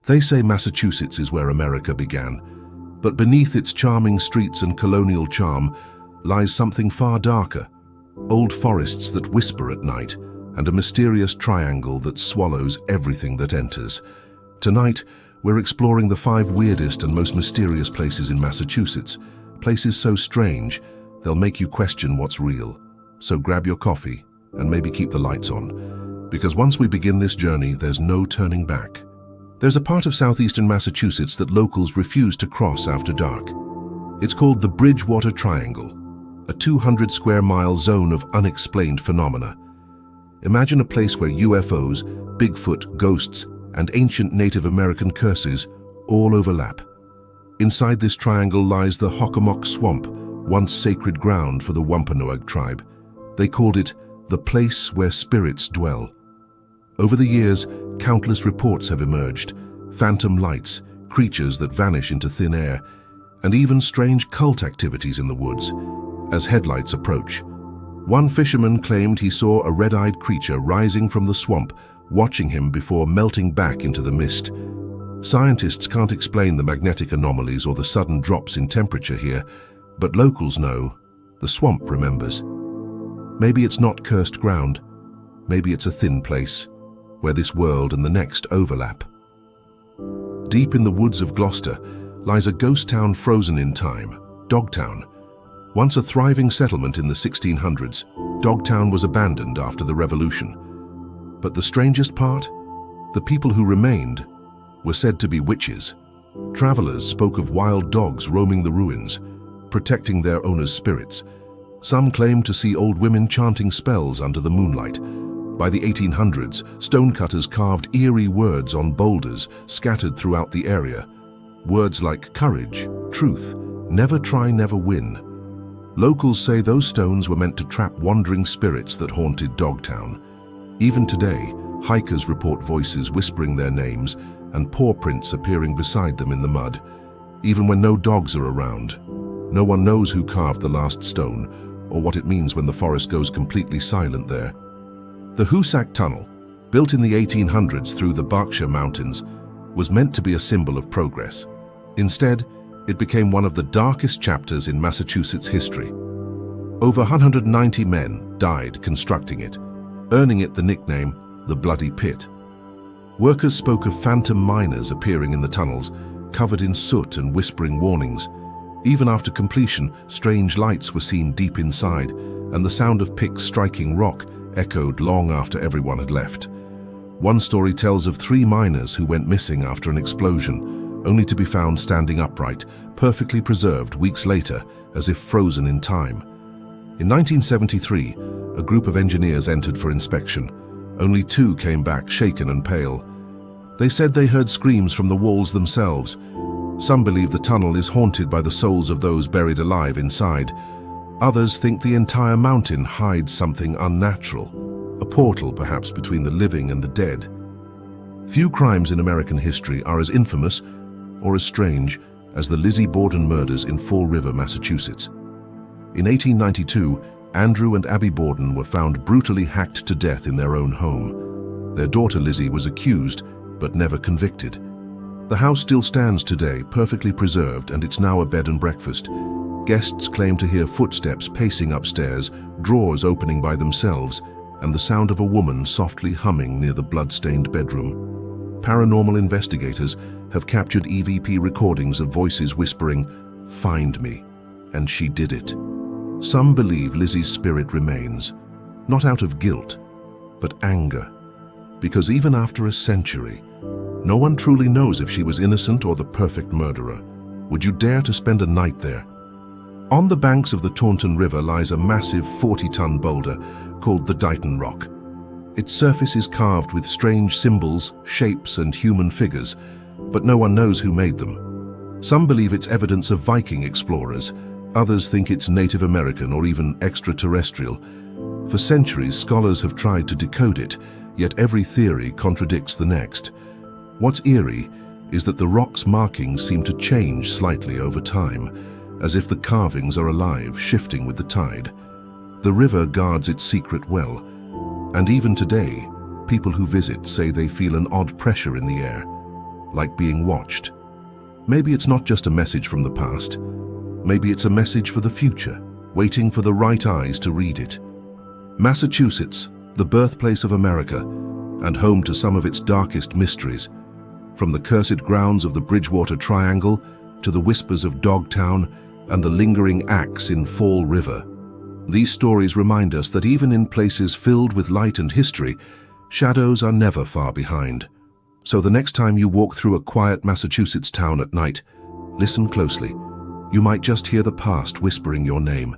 They say Massachusetts is where America began, but beneath its charming streets and colonial charm lies something far darker. Old forests that whisper at night, and a mysterious triangle that swallows everything that enters. Tonight, we're exploring the 5 weirdest and most mysterious places in Massachusetts. Places so strange, they'll make you question what's real. So grab your coffee and maybe keep the lights on, because once we begin this journey, there's no turning back. There's a part of southeastern Massachusetts that locals refuse to cross after dark. It's called the Bridgewater Triangle, a 200-square-mile zone of unexplained phenomena. Imagine a place where UFOs, Bigfoot, ghosts, and ancient Native American curses all overlap. Inside this triangle lies the Hockomock Swamp, once sacred ground for the Wampanoag tribe. They called it the place where spirits dwell. Over the years, countless reports have emerged: phantom lights, creatures that vanish into thin air, and even strange cult activities in the woods. As headlights approach, one fisherman claimed he saw a red-eyed creature rising from the swamp, watching him before melting back into the mist. Scientists can't explain the magnetic anomalies or the sudden drops in temperature here, but locals know. The swamp remembers. Maybe it's not cursed ground. Maybe it's a thin place, where this world and the next overlap. Deep in the woods of Gloucester lies a ghost town frozen in time, Dogtown. Once a thriving settlement in the 1600s, Dogtown was abandoned after the Revolution. But the strangest part? The people who remained were said to be witches. Travelers spoke of wild dogs roaming the ruins, protecting their owners' spirits. Some claimed to see old women chanting spells under the moonlight. By the 1800s, stonecutters carved eerie words on boulders scattered throughout the area. Words like courage, truth, never try, never win. Locals say those stones were meant to trap wandering spirits that haunted Dogtown. Even today, hikers report voices whispering their names and paw prints appearing beside them in the mud. Even when no dogs are around, no one knows who carved the last stone or what it means when the forest goes completely silent there. The Hoosac Tunnel, built in the 1800s through the Berkshire Mountains, was meant to be a symbol of progress. Instead, it became one of the darkest chapters in Massachusetts history. Over 190 men died constructing it, earning it the nickname the Bloody Pit. Workers spoke of phantom miners appearing in the tunnels, covered in soot and whispering warnings. Even after completion, strange lights were seen deep inside, and the sound of picks striking rock echoed long after everyone had left. One story tells of 3 miners who went missing after an explosion, only to be found standing upright, perfectly preserved weeks later, as if frozen in time. In 1973, a group of engineers entered for inspection. Only 2 came back shaken and pale. They said they heard screams from the walls themselves. Some believe the tunnel is haunted by the souls of those buried alive inside. Others think the entire mountain hides something unnatural, a portal perhaps between the living and the dead. Few crimes in American history are as infamous or as strange as the Lizzie Borden murders in Fall River, Massachusetts. In 1892, Andrew and Abby Borden were found brutally hacked to death in their own home. Their daughter Lizzie was accused, but never convicted. The house still stands today, perfectly preserved, and it's now a bed and breakfast. Guests claim to hear footsteps pacing upstairs, drawers opening by themselves, and the sound of a woman softly humming near the blood-stained bedroom. Paranormal investigators have captured EVP recordings of voices whispering, "Find me," and she did it. Some believe Lizzie's spirit remains, not out of guilt, but anger. Because even after a century, no one truly knows if she was innocent or the perfect murderer. Would you dare to spend a night there? On the banks of the Taunton River lies a massive 40-ton boulder called the Dighton Rock. Its surface is carved with strange symbols, shapes, and human figures, but no one knows who made them. Some believe it's evidence of Viking explorers. Others think it's Native American or even extraterrestrial. For centuries, scholars have tried to decode it, yet every theory contradicts the next. What's eerie is that the rock's markings seem to change slightly over time, as if the carvings are alive, shifting with the tide. The river guards its secret well, and even today, people who visit say they feel an odd pressure in the air. like being watched. Maybe it's not just a message from the past. Maybe it's a message for the future, waiting for the right eyes to read it. Massachusetts, the birthplace of America, and home to some of its darkest mysteries, from the cursed grounds of the Bridgewater Triangle to the whispers of Dogtown and the lingering axe in Fall River. These stories remind us that even in places filled with light and history, shadows are never far behind. So the next time you walk through a quiet Massachusetts town at night, listen closely. You might just hear the past whispering your name.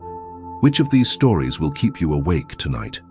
Which of these stories will keep you awake tonight?